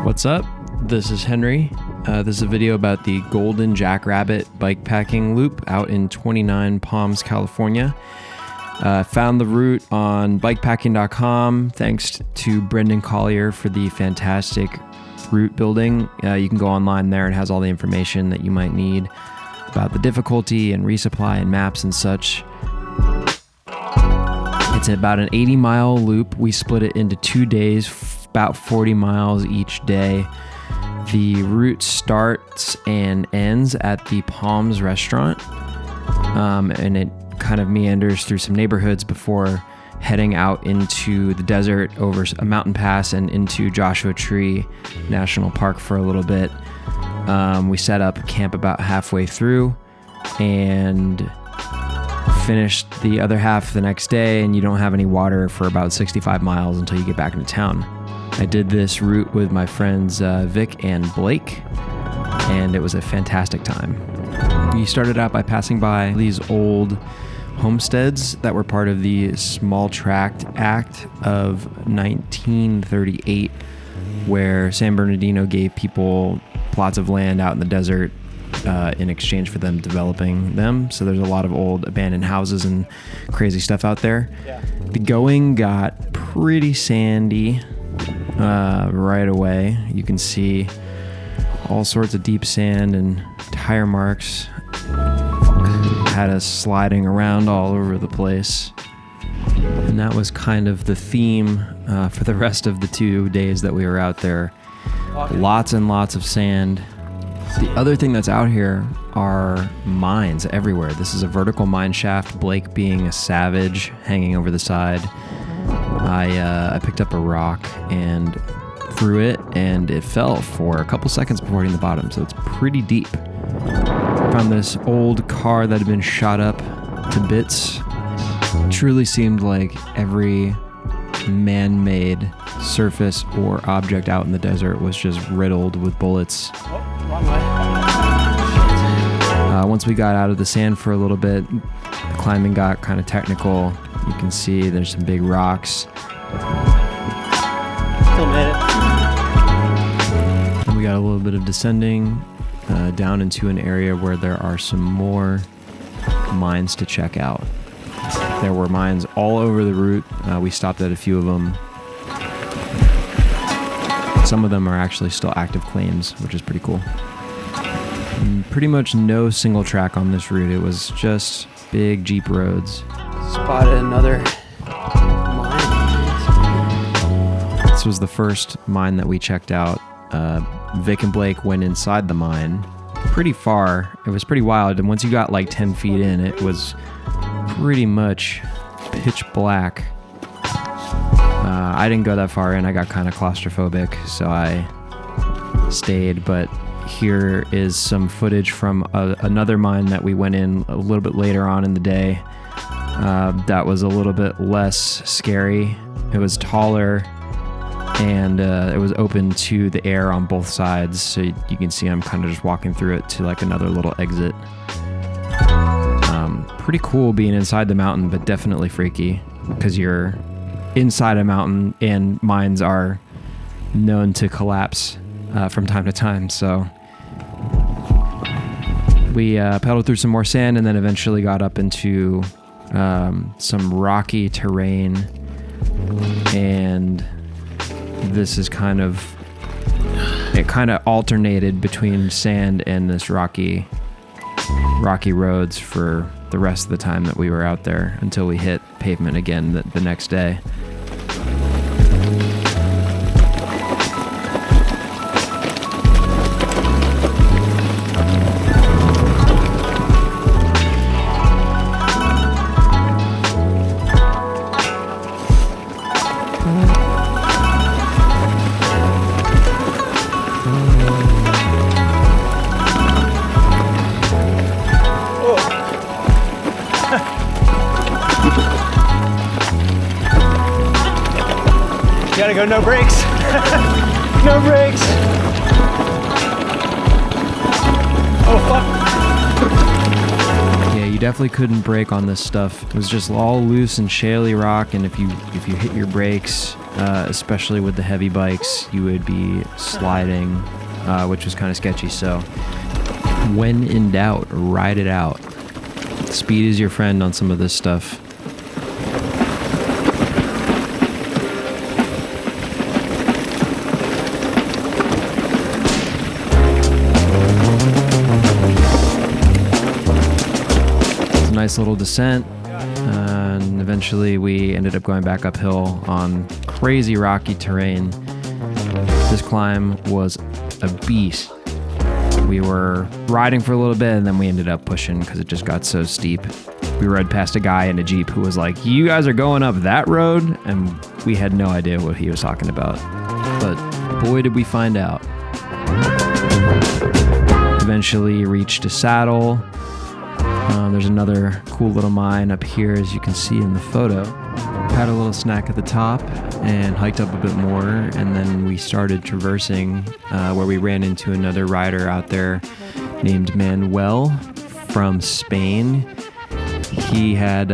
What's up? This is Henry. This is a video about the Golden Jackrabbit bikepacking loop out in 29 Palms, California. Found the route on bikepacking.com. Thanks to Brendan Collier for the fantastic route building. You can go online there. It has all the information that you might need about the difficulty and resupply and maps and such. It's about an 80-mile loop. We split it into 2 days, about 40 miles each day. The route starts and ends at the Palms restaurant, and it kind of meanders through some neighborhoods before heading out into the desert over a mountain pass and into Joshua Tree National Park for a little bit. We set up camp about halfway through and finished the other half the next day, and you don't have any water for about 65 miles until you get back into town. I did this route with my friends Vic and Blake, and it was a fantastic time. We started out by passing by these old homesteads that were part of the Small Tract Act of 1938, where San Bernardino gave people plots of land out in the desert in exchange for them developing them. So there's a lot of old abandoned houses and crazy stuff out there. Yeah. The going got pretty sandy right away. You can see all sorts of deep sand and tire marks. Had us sliding around all over the place. And that was kind of the theme for the rest of the 2 days that we were out there. Lots and lots of sand. The other thing that's out here are mines everywhere. This is a vertical mine shaft, Blake being a savage, hanging over the side. I picked up a rock and threw it, and it fell for a couple seconds before hitting the bottom, so it's pretty deep. Found this old car that had been shot up to bits. It truly seemed like every man-made surface or object out in the desert was just riddled with bullets. Wrong way. Once we got out of the sand for a little bit, the climbing got kind of technical. You can see there's some big rocks. Still made it. And we got a little bit of descending down into an area where there are some more mines to check out. There were mines all over the route. We stopped at a few of them. Some of them are actually still active claims, which is pretty cool. And pretty much no single track on this route. It was just big Jeep roads. Spotted another mine. This was the first mine that we checked out. Vic and Blake went inside the mine pretty far. It was pretty wild, and once you got like 10 feet in, it was pretty much pitch black. I didn't go that far in. I got kind of claustrophobic, so I stayed. But here is some footage from another mine that we went in a little bit later on in the day. That was a little bit less scary. It was taller, and it was open to the air on both sides. So you can see I'm kind of just walking through it to like another little exit. Pretty cool being inside the mountain, but definitely freaky because you're inside a mountain and mines are known to collapse from time to time. So we pedaled through some more sand and then eventually got up into some rocky terrain, and this is kind of alternated between sand and this rocky roads for the rest of the time that we were out there until we hit pavement again the next day. You gotta go no brakes. No brakes. Oh fuck. Yeah, you definitely couldn't brake on this stuff. It was just all loose and shaly rock, and if you hit your brakes, especially with the heavy bikes, you would be sliding, which was kind of sketchy. So when in doubt, ride it out. Speed is your friend on some of this stuff. It's a nice little descent. And eventually we ended up going back uphill on crazy rocky terrain. This climb was a beast. We were riding for a little bit and then we ended up pushing because it just got so steep. We rode past a guy in a Jeep who was like, "You guys are going up that road?" And we had no idea what he was talking about. But boy, did we find out. Eventually reached a saddle. There's another cool little mine up here, as you can see in the photo. Had a little snack at the top and hiked up a bit more, and then we started traversing where we ran into another rider out there named Manuel from Spain. He had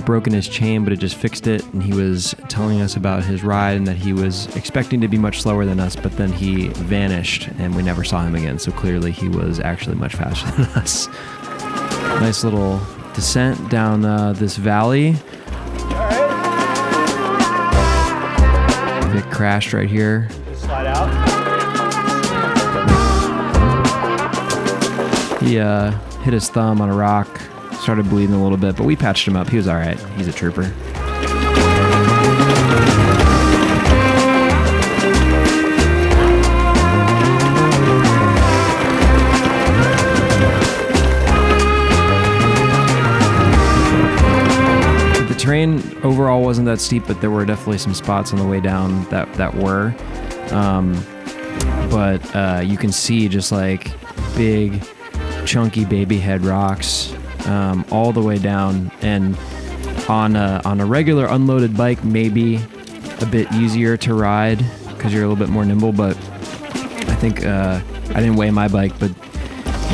broken his chain, but it just fixed it, and he was telling us about his ride and that he was expecting to be much slower than us, but then he vanished and we never saw him again, so clearly he was actually much faster than us. Nice little descent down this valley. Vic crashed right here. Just slide out. He hit his thumb on a rock, started bleeding a little bit, but we patched him up. He was all right. He's a trooper. The terrain overall wasn't that steep, but there were definitely some spots on the way down that were. But you can see just like big, chunky baby head rocks all the way down. And on a regular unloaded bike, maybe a bit easier to ride because you're a little bit more nimble. But I think I didn't weigh my bike, but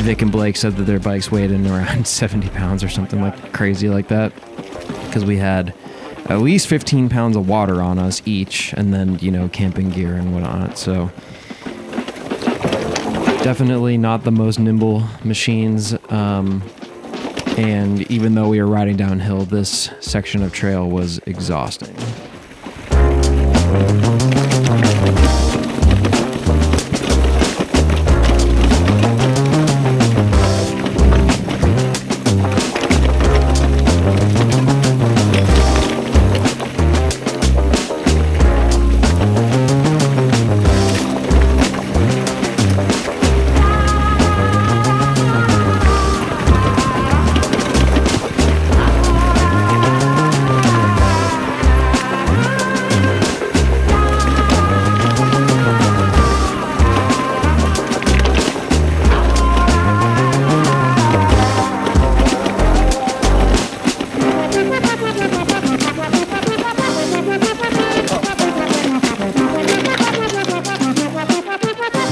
Vic and Blake said that their bikes weighed in around 70 pounds or something like crazy like that. Because we had at least 15 pounds of water on us each, and then, you know, camping gear and whatnot. So definitely not the most nimble machines. And even though we were riding downhill, this section of trail was exhausting.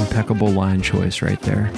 Impeccable line choice right there.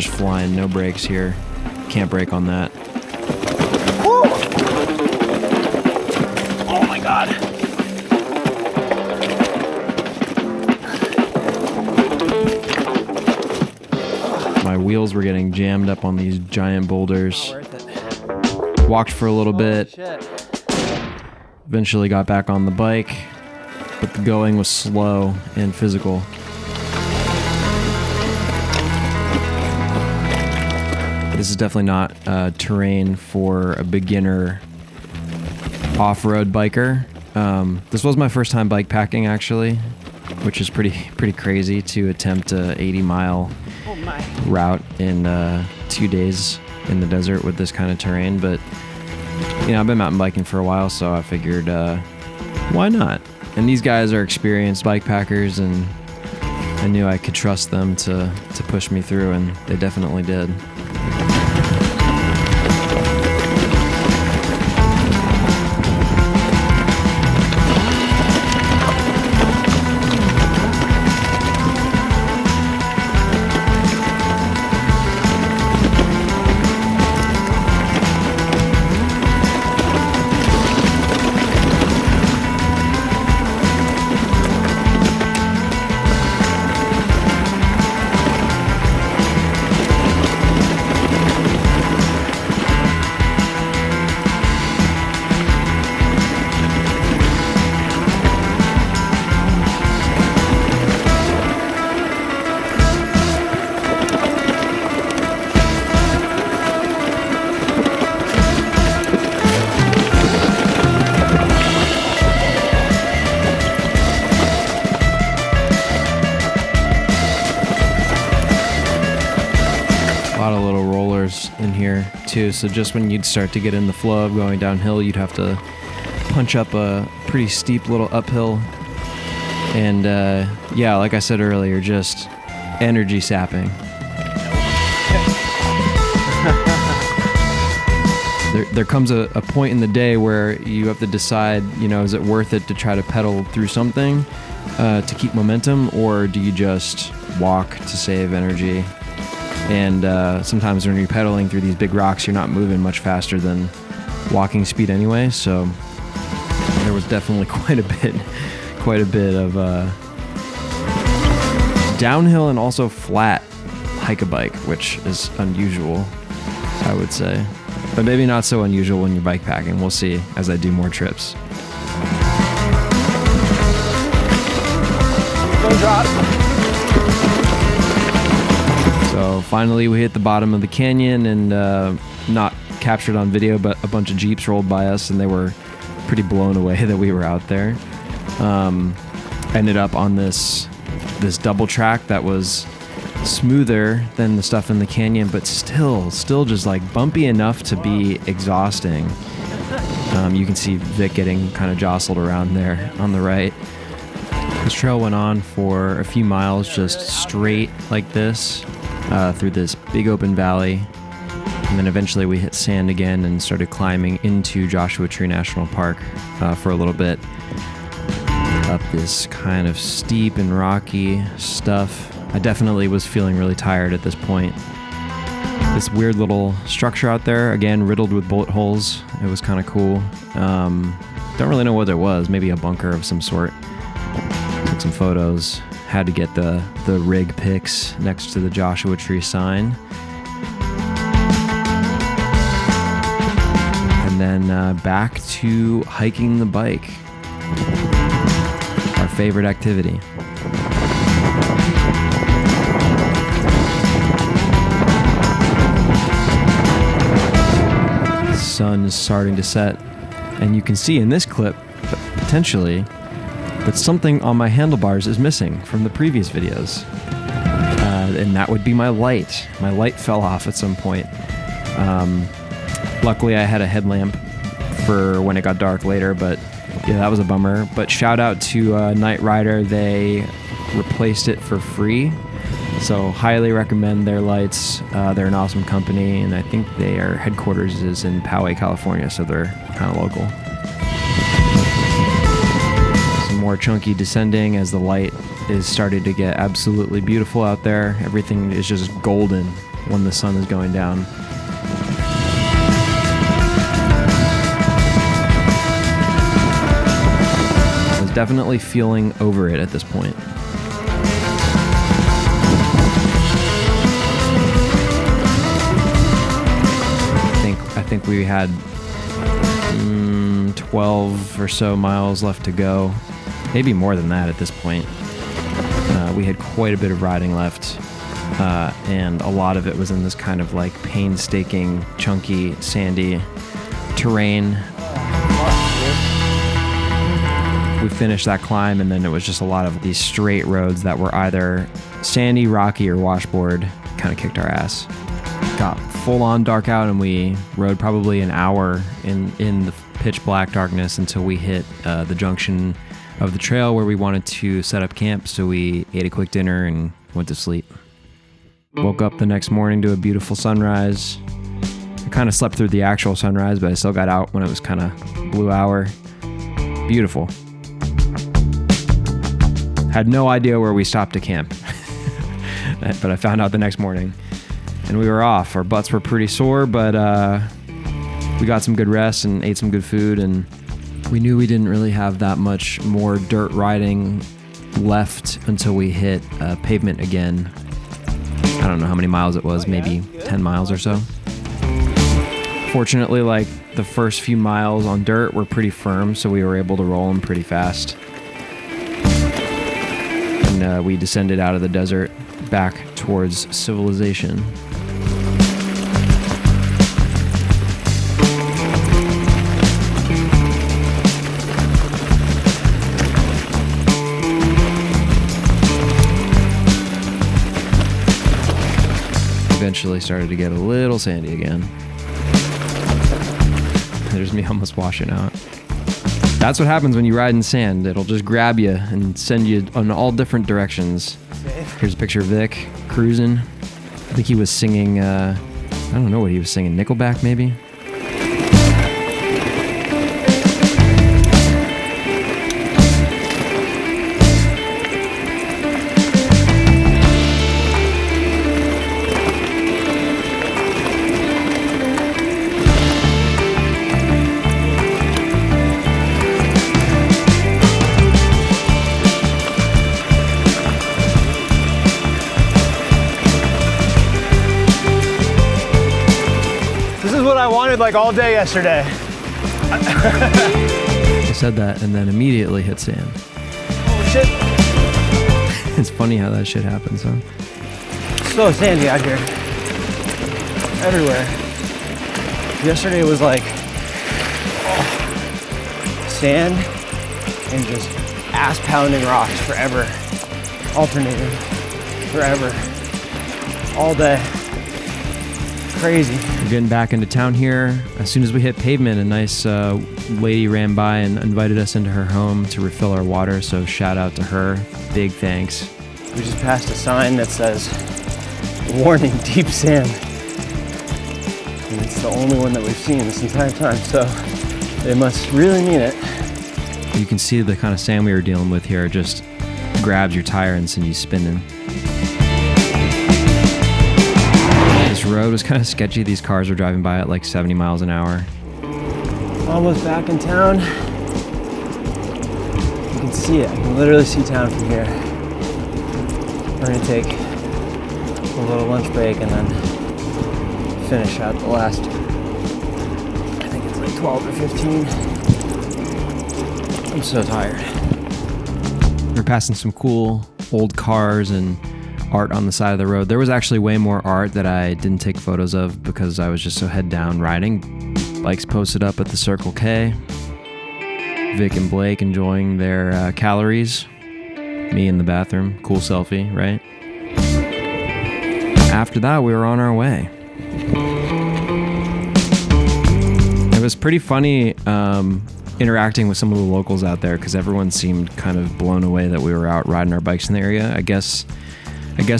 Flying, no brakes here. Can't brake on that. Woo! Oh my God. wheels were getting jammed up on these giant boulders. Walked for a little bit. Eventually got back on the bike, but the going was slow and physical. This is definitely not terrain for a beginner off-road biker. This was my first time bike packing, actually, which is pretty crazy to attempt a 80-mile route in 2 days in the desert with this kind of terrain. But you know, I've been mountain biking for a while, so I figured why not? And these guys are experienced bike packers, and I knew I could trust them to push me through, and they definitely did. In here too, so just when you'd start to get in the flow of going downhill, you'd have to punch up a pretty steep little uphill, and yeah, like I said earlier, just energy sapping. There comes a point in the day where you have to decide, you know, is it worth it to try to pedal through something to keep momentum, or do you just walk to save energy? And sometimes when you're pedaling through these big rocks, you're not moving much faster than walking speed anyway. So there was definitely quite a bit of downhill and also flat hike-a-bike, which is unusual, I would say. But maybe not so unusual when you're bike packing. We'll see as I do more trips. Don't drop. So finally we hit the bottom of the canyon, and not captured on video, but a bunch of Jeeps rolled by us, and they were pretty blown away that we were out there. Ended up on this double track that was smoother than the stuff in the canyon, but still just like bumpy enough to be exhausting. You can see Vic getting kind of jostled around there on the right. This trail went on for a few miles, just straight like this, through this big open valley, and then eventually we hit sand again and started climbing into Joshua Tree National Park for a little bit, up this kind of steep and rocky stuff. I definitely was feeling really tired at this point. This weird little structure out there, again riddled with bullet holes. It was kind of cool. Don't really know what it was, maybe a bunker of some sort. Took some photos. Had to get the rig pics next to the Joshua Tree sign. And then back to hiking the bike. Our favorite activity. The sun is starting to set, and you can see in this clip, potentially, that something on my handlebars is missing from the previous videos. And that would be my light. My light fell off at some point. Luckily, I had a headlamp for when it got dark later, but yeah, that was a bummer. But shout out to Night Rider. They replaced it for free. So highly recommend their lights. They're an awesome company, and I think their headquarters is in Poway, California, so they're kind of local. More chunky descending as the light is starting to get absolutely beautiful out there. Everything is just golden when the sun is going down. I was definitely feeling over it at this point. think we had 12 or so miles left to go. Maybe more than that at this point. We had quite a bit of riding left, and a lot of it was in this kind of like painstaking, chunky, sandy terrain. We finished that climb, and then it was just a lot of these straight roads that were either sandy, rocky, or washboard. Kind of kicked our ass. Got full on dark out, and we rode probably an hour in the pitch black darkness until we hit the junction of the trail where we wanted to set up camp. So we ate a quick dinner and went to sleep. Woke up the next morning to a beautiful sunrise. I kind of slept through the actual sunrise, but I still got out when it was kind of blue hour. Beautiful. Had no idea where we stopped to camp, but I found out the next morning, and we were off. Our butts were pretty sore, but we got some good rest and ate some good food, and we knew we didn't really have that much more dirt riding left until we hit pavement again. I don't know how many miles it was, maybe 10 miles or so. Fortunately, like the first few miles on dirt were pretty firm, so we were able to roll them pretty fast. And we descended out of the desert back towards civilization. Eventually started to get a little sandy again. There's me almost washing out. That's what happens when you ride in sand. It'll just grab you and send you in all different directions. Here's a picture of Vic cruising. I think he was singing, I don't know what he was singing, Nickelback maybe? I wanted like all day yesterday. I said that and then immediately hit sand. Oh shit. It's funny how that shit happens, huh? So sandy out here. Everywhere. Yesterday was like sand and just ass pounding rocks forever. Alternating. Forever. All day. Crazy. We're getting back into town here. As soon as we hit pavement, a nice lady ran by and invited us into her home to refill our water, so shout out to her. Big thanks. We just passed a sign that says, "Warning, deep sand." And it's the only one that we've seen this entire time, so they must really mean it. You can see the kind of sand we were dealing with here just grabs your tire and sends you spinning. This road was kind of sketchy. These cars were driving by at like 70 miles an hour. Almost back in town. You can see it. I can literally see town from here. We're gonna take a little lunch break and then finish out the last, I think it's like 12 or 15. I'm so tired. We're passing some cool old cars and art on the side of the road. There was actually way more art that I didn't take photos of because I was just so head down riding. Bikes posted up at the Circle K. Vic and Blake enjoying their calories. Me in the bathroom. Cool selfie, right? After that, we were on our way. It was pretty funny interacting with some of the locals out there because everyone seemed kind of blown away that we were out riding our bikes in the area. I guess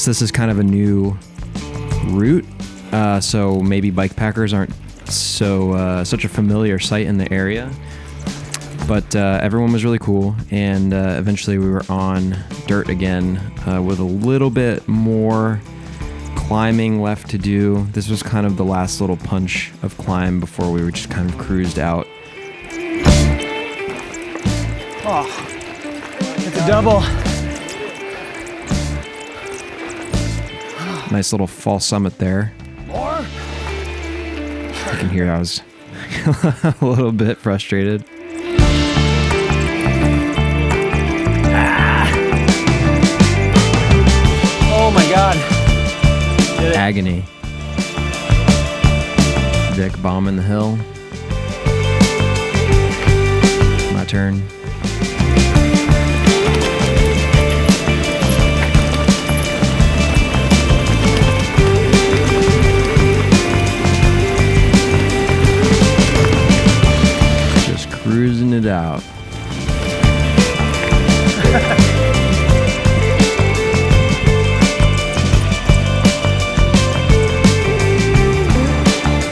this is kind of a new route, so maybe bikepackers aren't such a familiar sight in the area. But everyone was really cool, and eventually we were on dirt again with a little bit more climbing left to do. This was kind of the last little punch of climb before we were just kind of cruised out. Oh, it's a double. Nice little false summit there. More? You can hear I was A little bit frustrated. Oh my God. Did it. Agony. Vic bombing the hill. My turn. Just cruising it out.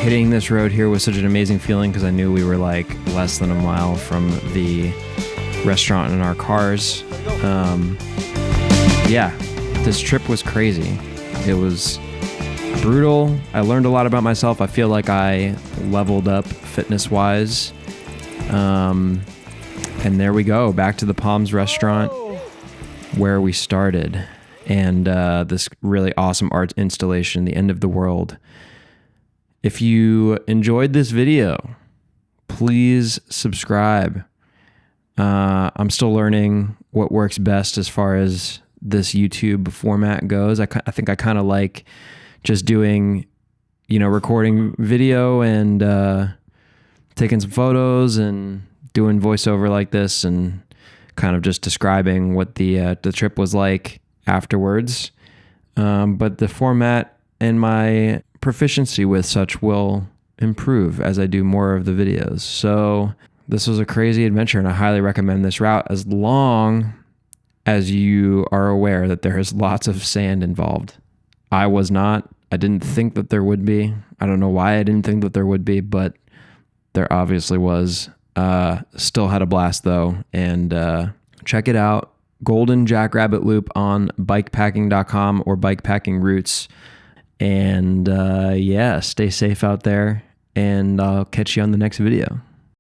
Hitting this road here was such an amazing feeling because I knew we were like less than a mile from the restaurant in our cars. Yeah, this trip was crazy. It was brutal. I learned a lot about myself. I feel like I leveled up fitness-wise. And there we go, back to the Palms restaurant where we started. And this really awesome art installation, The End of the World. If you enjoyed this video, please subscribe. I'm still learning what works best as far as this YouTube format goes. I think I kind of like just doing, recording video and taking some photos and doing voiceover like this and kind of just describing what the trip was like afterwards. But the format and my proficiency with such will improve as I do more of the videos. So this was a crazy adventure and I highly recommend this route as long as you are aware that there is lots of sand involved. I was not. I didn't think that there would be. I don't know why I didn't think that there would be, but there obviously was. Still had a blast though. And check it out. Golden Jackrabbit Loop on bikepacking.com or Bikepacking Routes. And yeah, stay safe out there, and I'll catch you on the next video.